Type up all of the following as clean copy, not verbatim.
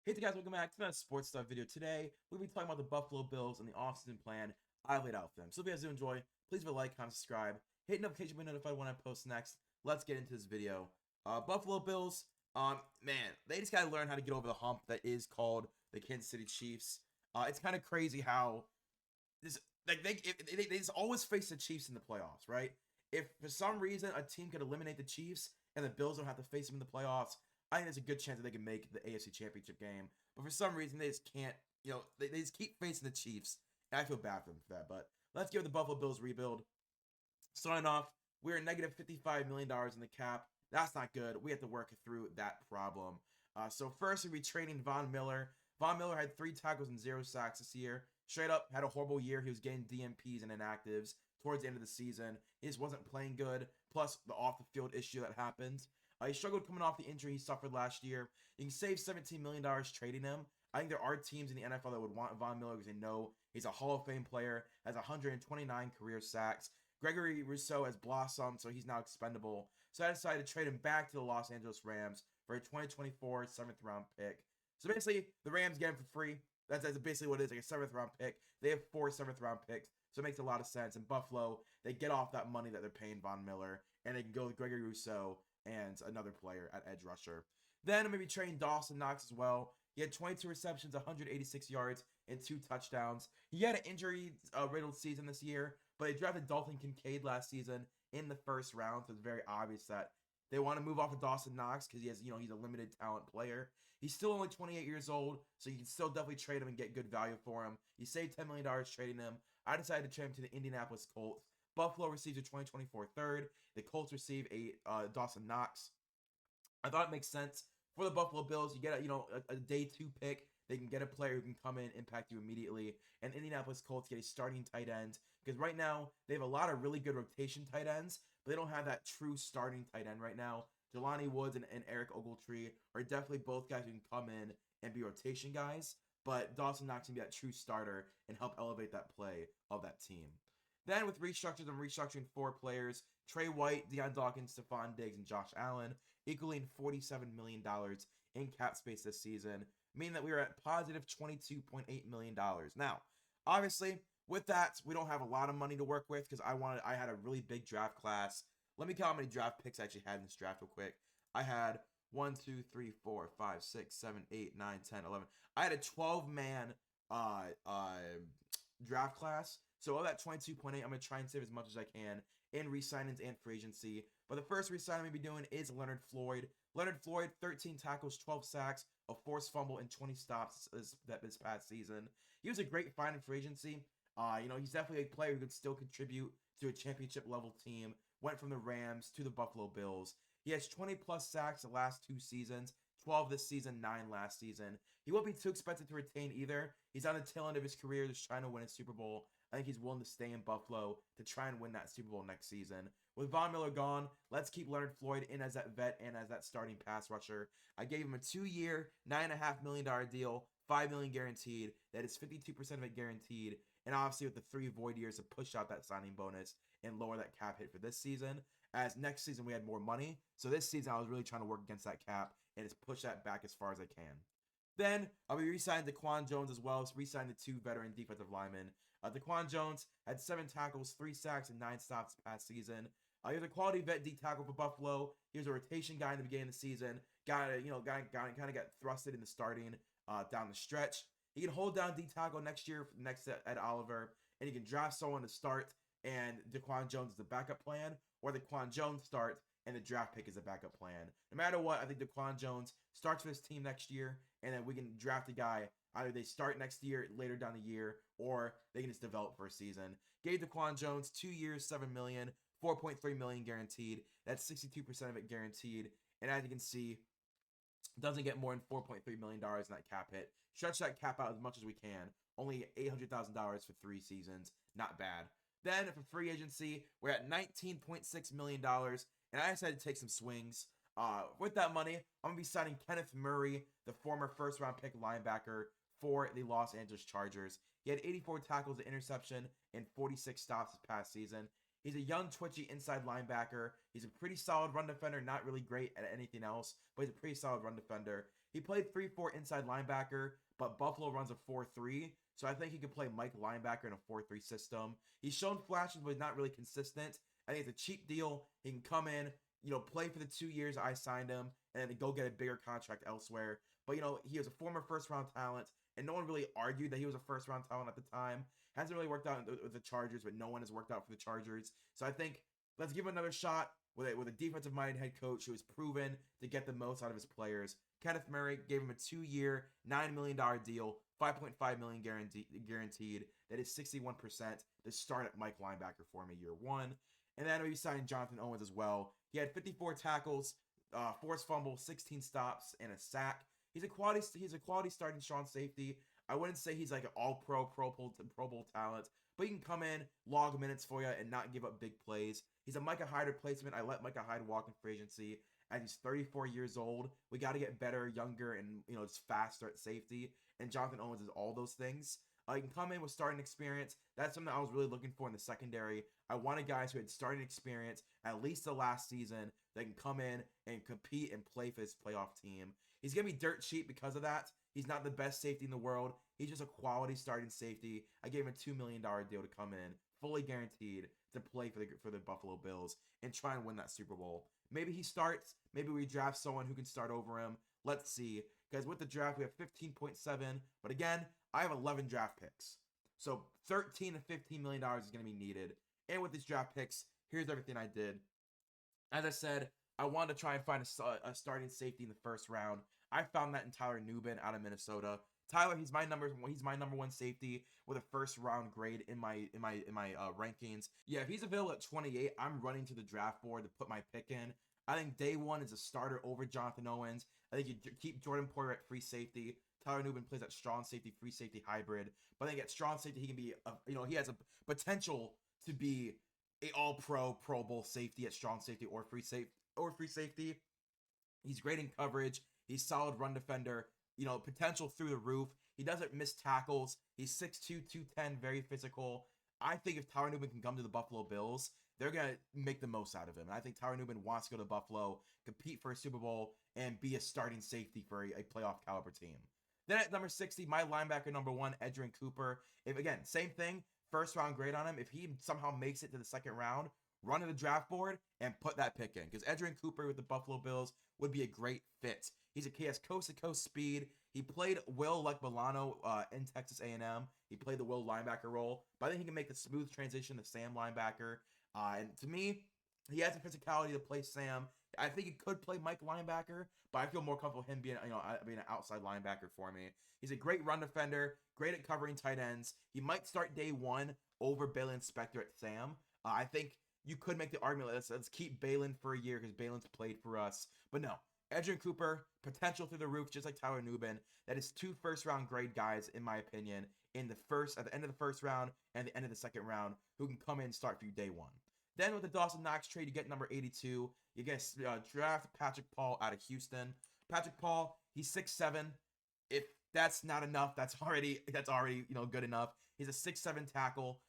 Hey guys, welcome back to another sports stuff video. Today, we'll be talking about the Buffalo Bills and the offseason plan I laid out for them. So if you guys do enjoy, please leave a like, comment, subscribe, hit notification bell to be notified when I post next. Let's get into this video. Buffalo Bills, man, they just gotta learn how to get over the hump that is called the Kansas City Chiefs. It's kind of crazy how this they just always face the Chiefs in the playoffs, right? If for some reason a team could eliminate the Chiefs and the Bills don't have to face them in the playoffs, I think there's a good chance that they can make the AFC Championship game. But for some reason, they just can't. They just keep facing the Chiefs, and I feel bad for them for that. But let's give the Buffalo Bills rebuild. Starting off, we're negative $55 million in the cap. That's not good. We have to work through that problem. So first, we're retraining Von Miller. Von Miller had 3 tackles and 0 sacks this year. Straight up, had a horrible year. He was getting DMPs and inactives towards the end of the season. He just wasn't playing good. Plus, the off-the-field issue that happened. He struggled coming off the injury he suffered last year. You can save $17 million trading him. I think there are teams in the NFL that would want Von Miller because they know he's a Hall of Fame player, has 129 career sacks. Gregory Rousseau has blossomed, so he's now expendable. So I decided to trade him back to the Los Angeles Rams for a 2024 7th round pick. So basically, the Rams get him for free. That's basically what it is, like a 7th round pick. They have 4 7th round picks, so it makes a lot of sense. In Buffalo, they get off that money that they're paying Von Miller, and they can go with Gregory Rousseau and another player at edge rusher. Then I'm going to be trading Dawson Knox as well. He had 22 receptions, 186 yards, and 2 touchdowns. He had an injury-riddled season this year, but they drafted Dalton Kincaid last season in the first round, so it's very obvious that they want to move off of Dawson Knox because he's a limited talent player. He's still only 28 years old, so you can still definitely trade him and get good value for him. You save $10 million trading him. I decided to trade him to the Indianapolis Colts. Buffalo receives a 2024 third. The Colts receive a Dawson Knox. I thought it makes sense for the Buffalo Bills. You get a day 2 pick. They can get a player who can come in, impact you immediately. And Indianapolis Colts get a starting tight end because right now they have a lot of really good rotation tight ends, but they don't have that true starting tight end right now. Jelani Woods and Eric Ogletree are definitely both guys who can come in and be rotation guys, but Dawson Knox can be that true starter and help elevate that play of that team. Then with restructures, I'm restructuring 4 players: Trey White, Deion Dawkins, Stephon Diggs, and Josh Allen, equaling $47 million in cap space this season, meaning that we are at positive $22.8 million. Now, obviously, with that, we don't have a lot of money to work with because I had a really big draft class. Let me count how many draft picks I actually had in this draft real quick. I had 1, 2, 3, 4, 5, 6, 7, 8, 9, 10, 11. I had a 12-man draft class. So of that 22.8, I'm going to try and save as much as I can in re-signings and free agency. But the first re-signing we'll be doing is Leonard Floyd. Leonard Floyd, 13 tackles, 12 sacks, a forced fumble, and 20 stops this past season. He was a great find in free agency. He's definitely a player who could still contribute to a championship level team. Went from the Rams to the Buffalo Bills. He has 20 plus sacks the last 2 seasons, 12 this season, 9 last season. He won't be too expensive to retain either. He's on the tail end of his career just trying to win a Super Bowl. I think he's willing to stay in Buffalo to try and win that Super Bowl next season. With Von Miller gone, let's keep Leonard Floyd in as that vet and as that starting pass rusher. I gave him a 2-year, $9.5 million deal, $5 million guaranteed. That is 52% of it guaranteed. And obviously with the 3 void years to push out that signing bonus and lower that cap hit for this season. As next season we had more money. So this season I was really trying to work against that cap and just push that back as far as I can. Then I'll be re-signing Daquan Jones as well. So re-signing the 2 veteran defensive linemen. Daquan Jones had 7 tackles, 3 sacks, and 9 stops past season. He was a quality vet D tackle for Buffalo. He was a rotation guy in the beginning of the season. Kind of got thrusted into starting down the stretch. He can hold down D tackle next year, next to Ed Oliver, and he can draft someone to start, and Daquan Jones is the backup plan, or Daquan Jones starts and the draft pick is a backup plan. No matter what, I think Daquan Jones starts for this team next year, and then we can draft a guy. Either they start next year, later down the year, or they can just develop for a season. Gave Daquan Jones 2 years, $7 million, $4.3 million guaranteed. That's 62% of it guaranteed. And as you can see, doesn't get more than $4.3 million in that cap hit. Stretch that cap out as much as we can. Only $800,000 for 3 seasons. Not bad. Then for free agency, we're at $19.6 million. And I decided to take some swings. With that money, I'm going to be signing Kenneth Murray, the former first-round pick linebacker for the Los Angeles Chargers. He had 84 tackles, an interception, and 46 stops this past season. He's a young, twitchy inside linebacker. He's a pretty solid run defender, not really great at anything else, but he's a pretty solid run defender. He played 3-4 inside linebacker, but Buffalo runs a 4-3, so I think he could play Mike linebacker in a 4-3 system. He's shown flashes, but he's not really consistent. I think it's a cheap deal. He can come in, play for the 2 years I signed him, and then go get a bigger contract elsewhere. But, he was a former first-round talent, and no one really argued that he was a first-round talent at the time. Hasn't really worked out with the Chargers, but no one has worked out for the Chargers. So I think let's give him another shot with a defensive-minded head coach who has proven to get the most out of his players. Kenneth Murray gave him a 2-year, $9 million deal, $5.5 million guaranteed. That is 61% to start at Mike linebacker for him year 1. And then we signed Jonathan Owens as well. He had 54 tackles, forced fumble, 16 stops, and a sack. He's a quality starting strong safety. I wouldn't say he's like an all-pro, Pro Bowl talent, but he can come in, log minutes for you, and not give up big plays. He's a Micah Hyde replacement. I let Micah Hyde walk in free agency as he's 34 years old. We got to get better, younger, and just faster at safety. And Jonathan Owens is all those things. He can come in with starting experience. That's something I was really looking for in the secondary. I wanted guys who had starting experience at least the last season that can come in and compete and play for his playoff team. He's going to be dirt cheap because of that. He's not the best safety in the world. He's just a quality starting safety. I gave him a $2 million deal to come in, fully guaranteed to play for the Buffalo Bills and try and win that Super Bowl. Maybe he starts. Maybe we draft someone who can start over him. Let's see. Because with the draft, we have 15.7. But again, I have 11 draft picks. So $13 to $15 million is going to be needed. And with these draft picks, here's everything I did. As I said, I wanted to try and find a starting safety in the first round. I found that in Tyler Nubin out of Minnesota. Tyler, he's my number one safety with a first round grade in my rankings. Yeah, if he's available at 28, I'm running to the draft board to put my pick in. I think day one is a starter over Jonathan Owens. I think you keep Jordan Poyer at free safety. Tyler Nubin plays that strong safety, free safety hybrid. But I think at strong safety, he can be, he has a potential to be a all-pro, Pro Bowl safety at strong safety or free safety. He's great in coverage. He's solid run defender. Potential through the roof. He doesn't miss tackles. He's 6'2", 210, very physical. I think if Tyler Nubin can come to the Buffalo Bills, they're going to make the most out of him. And I think Tyler Nubin wants to go to Buffalo, compete for a Super Bowl, and be a starting safety for a playoff caliber team. Then at number 60, my linebacker number 1, Edgerrin Cooper. Same thing, first round grade on him. If he somehow makes it to the second round, run to the draft board and put that pick in. Because Edgerrin Cooper with the Buffalo Bills would be a great fit. He has coast-to-coast speed. He played Will like Milano in Texas A&M. He played the Will linebacker role. But I think he can make the smooth transition to Sam linebacker. And to me, he has the physicality to play Sam. I think he could play Mike linebacker, but I feel more comfortable him being an outside linebacker for me. He's a great run defender, great at covering tight ends. He might start day one over Balin Spector at Sam. I think you could make the argument, let's keep Balin for a year because Balin's played for us. But no, Edgerrin Cooper, potential through the roof, just like Tyler Nubin. That is 2 first-round grade guys, in my opinion, at the end of the first round and the end of the second round, who can come in and start for you day one. Then with the Dawson Knox trade, you get number 82. You get draft Patrick Paul out of Houston. Patrick Paul, he's 6'7". If that's not enough, that's already good enough. He's a 6'7" tackle.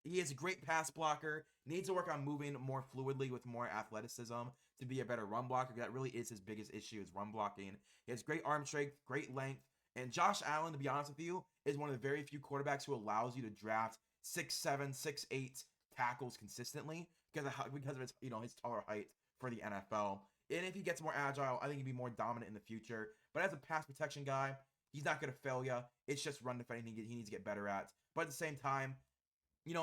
He is a great pass blocker. Needs to work on moving more fluidly with more athleticism to be a better run blocker. That really is his biggest issue, is run blocking. He has great arm strength, great length. And Josh Allen, to be honest with you, is one of the very few quarterbacks who allows you to draft 6'7", 6'8" tackles consistently because of his his taller height for the NFL. And if he gets more agile, I think he'd be more dominant in the future. But as a pass protection guy, he's not going to fail you. It's just run defending he needs to get better at. But at the same time,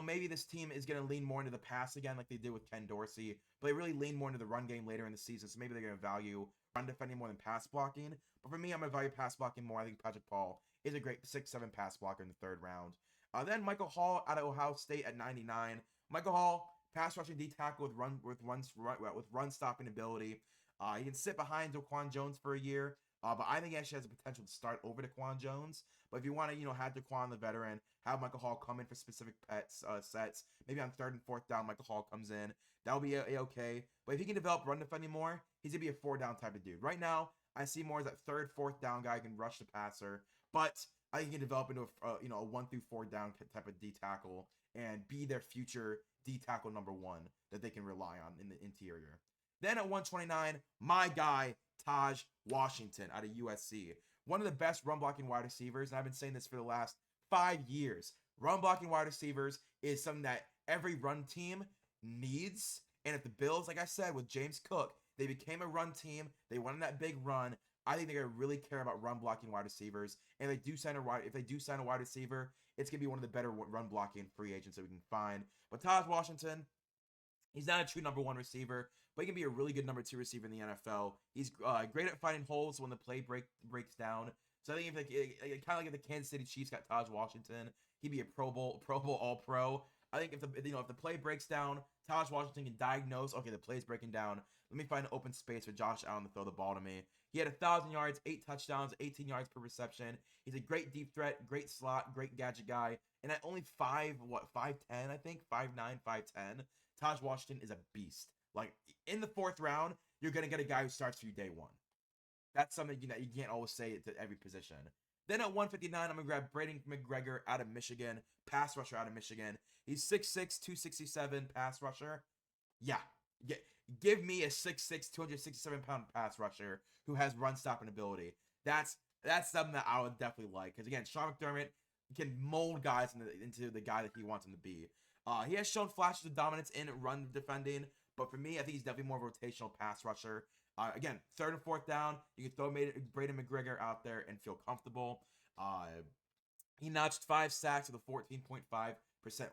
maybe this team is going to lean more into the pass again like they did with Ken Dorsey. But they really lean more into the run game later in the season. So maybe they're going to value run defending more than pass blocking. But for me, I'm going to value pass blocking more. I think Patrick Paul is a great 6'7" pass blocker in the third round. Then Michael Hall out of Ohio State at 99. Michael Hall, pass rushing D tackle with run stopping ability. He can sit behind Daquan Jones for a year, but I think he actually has the potential to start over Daquan Jones. But if you want to, have Daquan the veteran, have Michael Hall come in for specific sets, maybe on 3rd and 4th down, Michael Hall comes in. That'll be okay. But if he can develop run defending more, he's gonna be a 4-down type of dude. Right now, I see more as that 3rd, 4th down guy who can rush the passer, but I think he can develop into a 1 through 4 down type of D tackle and be their future D tackle number 1 that they can rely on in the interior. Then at 129, my guy, Taj Washington out of USC. One of the best run blocking wide receivers, and I've been saying this for the last 5 years. Run blocking wide receivers is something that every run team needs. And if the Bills, like I said, with James Cook, they became a run team, they went on that big run, I think they're gonna really care about run blocking wide receivers. And if they do sign a wide receiver, it's gonna be one of the better run blocking free agents that we can find. But Taj Washington, he's not a true number one receiver, but he can be a really good number two receiver in the NFL. He's great at finding holes when the play breaks down. So I think if kind of like if the Kansas City Chiefs got Taj Washington, he'd be a Pro Bowl All Pro. I think if the play breaks down, Taj Washington can diagnose. Okay, the play's breaking down. Let me find an open space for Josh Allen to throw the ball to me. He had 1,000 yards, 8 touchdowns, 18 yards per reception. He's a great deep threat, great slot, great gadget guy. And at only 5'10", I think 5'9", 5'10", Taj Washington is a beast. Like in the 4th round, you're gonna get a guy who starts for you day one. That's something that you can't always say to every position. Then at 159, I'm gonna grab Braden McGregor out of Michigan, pass rusher out of Michigan. He's 6'6", 267 pass rusher. Yeah, give me a 6'6", 267-pound pass rusher who has run stopping ability. That's something that I would definitely like. Because again, Sean McDermott can mold guys into the guy that he wants him to be. He has shown flashes of dominance in run defending, but for me, I think he's definitely more of a rotational pass rusher. Again, 3rd and 4th down, you can throw Braden McGregor out there and feel comfortable. He notched 5 sacks with a 14.5%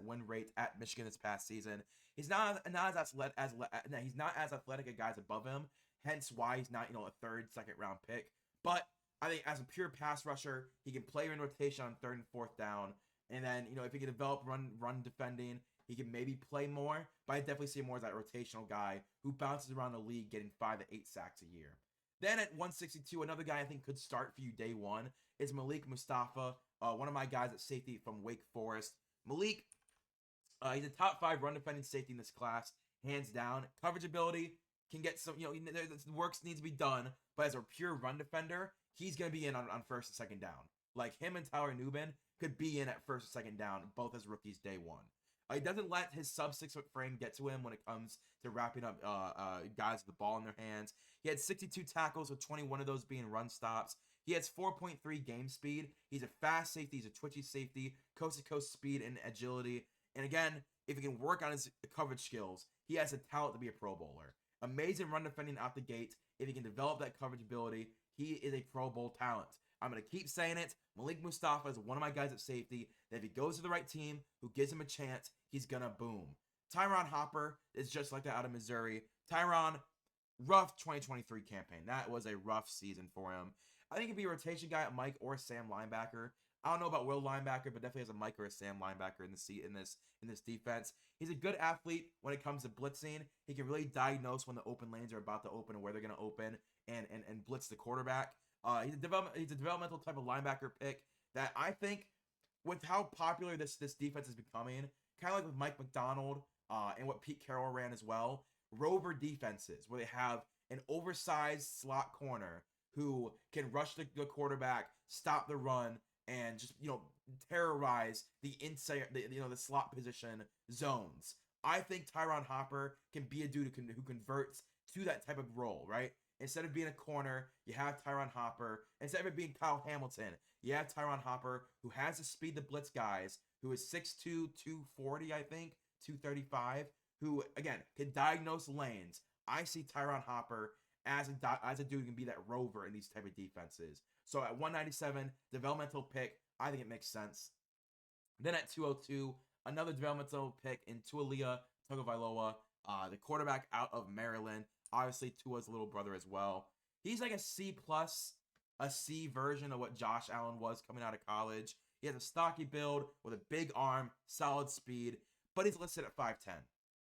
win rate at Michigan this past season. He's not as athletic as guys above him, hence why he's not a 3rd, 2nd round pick. But I think as a pure pass rusher, he can play in rotation on 3rd and 4th down. And then, if he can develop run defending, he can maybe play more. But I definitely see him more as that rotational guy who bounces around the league getting 5 to 8 sacks a year. Then at 162, another guy I think could start for you day one is Malik Mustafa, one of my guys at safety from Wake Forest. Malik, he's a top 5 run defending safety in this class, hands down. Coverage ability can get some, works needs to be done. But as a pure run defender, he's going to be in on 1st and 2nd down. Like him and Tyler Nubin could be in at 1st and 2nd down, both as rookies day one. He doesn't let his sub 6-foot frame get to him when it comes to wrapping up guys with the ball in their hands. He had 62 tackles, with 21 of those being run stops. He has 4.3 game speed. He's a fast safety. He's a twitchy safety, coast-to-coast speed and agility. And again, if he can work on his coverage skills, he has the talent to be a Pro Bowler. Amazing run defending out the gate. If he can develop that coverage ability, he is a Pro Bowl talent. I'm going to keep saying it. Malik Mustafa is one of my guys at safety that if he goes to the right team who gives him a chance, he's going to boom. Tyron Hopper is just like that out of Missouri. Tyron, rough 2023 campaign. That was a rough season for him. I think he'd be a rotation guy at Mike or Sam linebacker. I don't know about Will linebacker, but definitely has a Mike or a Sam linebacker in this defense. He's a good athlete when it comes to blitzing. He can really diagnose when the open lanes are about to open and where they're going to open and blitz the quarterback. He's a developmental type of linebacker pick that I think, with how popular this defense is becoming, kind of like with Mike McDonald and what Pete Carroll ran as well, rover defenses where they have an oversized slot corner who can rush the quarterback, stop the run, and just terrorize the inside, the slot position zones. I think Tyron Hopper can be a dude who converts to that type of role, right? Instead of being a corner, you have Tyron Hopper. Instead of it being Kyle Hamilton, you have Tyron Hopper, who has the speed to blitz guys, who is 6'2", 240, I think, 235, who, again, can diagnose lanes. I see Tyron Hopper as a dude who can be that rover in these type of defenses. So at 197, developmental pick, I think it makes sense. Then at 202, another developmental pick in Tualia Tagovailoa, the quarterback out of Maryland. Obviously, Tua's little brother as well. He's like a C+, a C version of what Josh Allen was coming out of college. He has a stocky build with a big arm, solid speed, but he's listed at 5'10".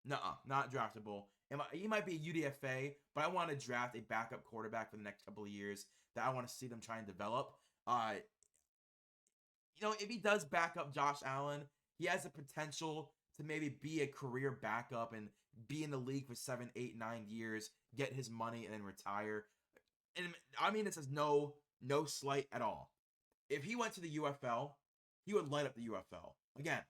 Nuh-uh, not draftable. He might be a UDFA, but I want to draft a backup quarterback for the next couple of years that I want to see them try and develop. If he does back up Josh Allen, he has the potential to maybe be a career backup and be in the league for 7, 8, 9 years, get his money, and then retire. And I mean, this is no slight at all. If he went to the UFL, he would light up the UFL. Again,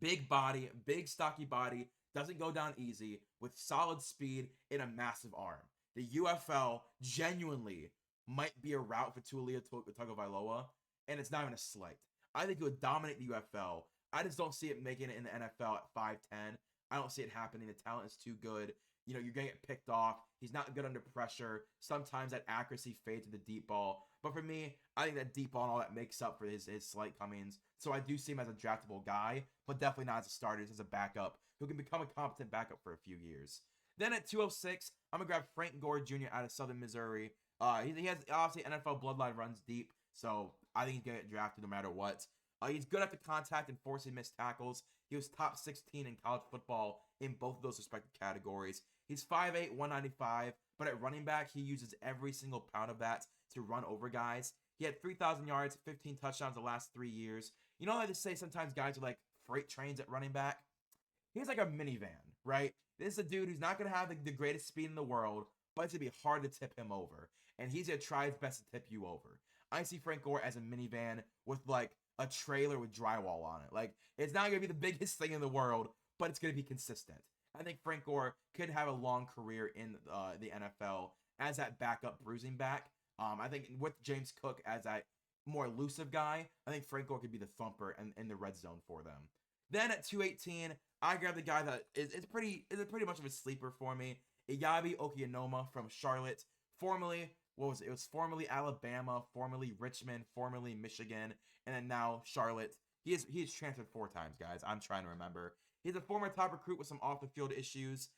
big body, big stocky body, doesn't go down easy, with solid speed and a massive arm. the UFL genuinely might be a route for Tulia Tagovailoa, and it's not even a slight. I think he would dominate the UFL. I just don't see it making it in the NFL at 5'10". I don't see it happening. The talent is too good. You know, you're going to get picked off. He's not good under pressure. Sometimes that accuracy fades to the deep ball. But for me, I think that deep ball and all that makes up for his slight comings. So I do see him as a draftable guy, but definitely not as a starter, just as a backup who can become a competent backup for a few years. Then at 206, I'm going to grab Frank Gore Jr. out of Southern Missouri. He has, obviously, NFL bloodline runs deep, so I think he's going to get drafted no matter what. He's good at the contact and forcing missed tackles. He was top 16 in college football in both of those respective categories. He's 5'8", 195, but at running back, he uses every single pound of that to run over guys. He had 3,000 yards, 15 touchdowns the last 3 years. You know how they say sometimes guys are like freight trains at running back? He's like a minivan, right? This is a dude who's not going to have the greatest speed in the world, but it's going to be hard to tip him over. And he's going to try his best to tip you over. I see Frank Gore as a minivan with like a trailer with drywall on it. Like, it's not going to be the biggest thing in the world, but it's going to be consistent. I think Frank Gore could have a long career in the NFL as that backup bruising back. I think with James Cook as that more elusive guy, I think Frank Gore could be the thumper in the red zone for them. Then at 218, I grab the guy that is pretty much of a sleeper for me. Iyabi Okianoma from Charlotte, formerly, it was formerly Alabama, formerly Richmond, formerly Michigan, and then now Charlotte. He is transferred 4 times, guys. I'm trying to remember. He's a former top recruit with some off-the-field issues.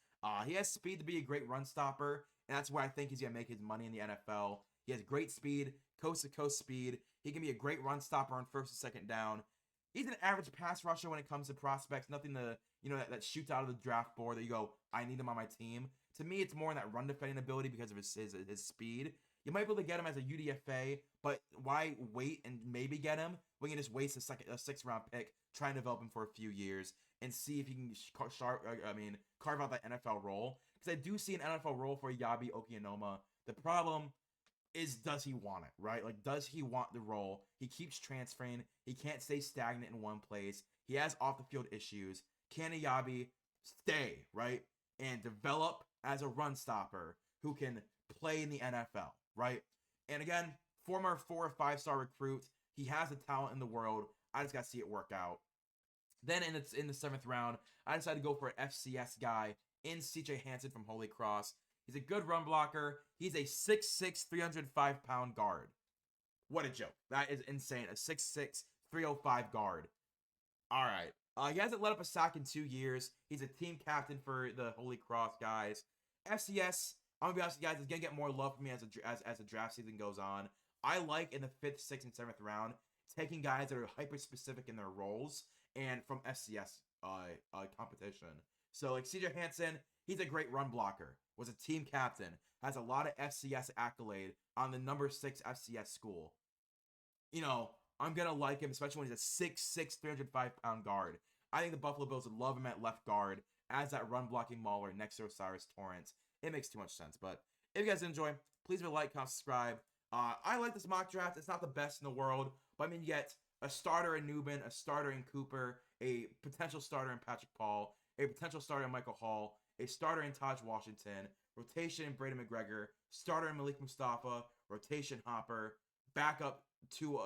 He has speed to be a great run stopper, and that's where I think he's going to make his money in the NFL. He has great speed, coast-to-coast speed. He can be a great run stopper on first and second down. He's an average pass rusher when it comes to prospects. Nothing that shoots out of the draft board that you go, I need him on my team. To me, it's more in that run defending ability because of his speed. You might be able to get him as a UDFA, but why wait and maybe get him when you can just waste a 6th round pick trying to develop him for a few years and see if you can carve out that NFL role? Because I do see an NFL role for Iyabi Okianoma. The problem is, does he want it, right? Like, does he want the role? He keeps transferring. He can't stay stagnant in one place. He has off-the-field issues. Can Iyabi stay, right, and develop as a run stopper who can play in the NFL, right? And again, former 4 or 5-star recruit. He has the talent in the world. I just got to see it work out. Then in the 7th round, I decided to go for an FCS guy in CJ Hansen from Holy Cross. He's a good run blocker. He's a 6'6", 305-pound guard. What a joke. That is insane. A 6'6", 305 guard. All right. He hasn't let up a sack in 2 years. He's a team captain for the Holy Cross guys. FCS, I'm going to be honest with you guys, is going to get more love from me as the draft season goes on. I like in the 5th, 6th, and 7th round taking guys that are hyper-specific in their roles and from FCS competition. So like CJ Hansen, he's a great run blocker, was a team captain, has a lot of FCS accolade on the number 6 FCS school. You know, I'm going to like him, especially when he's a 6'6", 305-pound guard. I think the Buffalo Bills would love him at left guard as that run-blocking mauler next to Osiris Torrance. It makes too much sense. But if you guys enjoy, please leave a like, comment, subscribe. I like this mock draft. It's not the best in the world, but I mean, you get a starter in Newman, a starter in Cooper, a potential starter in Patrick Paul, a potential starter in Michael Hall, a starter in Taj Washington, rotation in Brady McGregor, starter in Malik Mustafa, rotation Hopper, backup to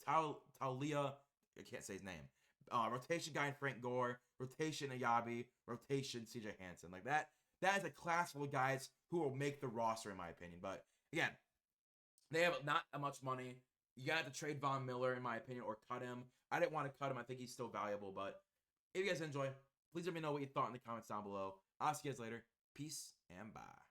Taulia, I can't say his name, rotation guy in Frank Gore, rotation Iyabi, rotation CJ Hansen. Like that is a class full of guys who will make the roster, in my opinion. But again, they have not much money. You got to trade Von Miller, in my opinion, or cut him. I didn't want to cut him. I think he's still valuable. But if you guys enjoy, please let me know what you thought in the comments down below. I'll see you guys later. Peace and bye.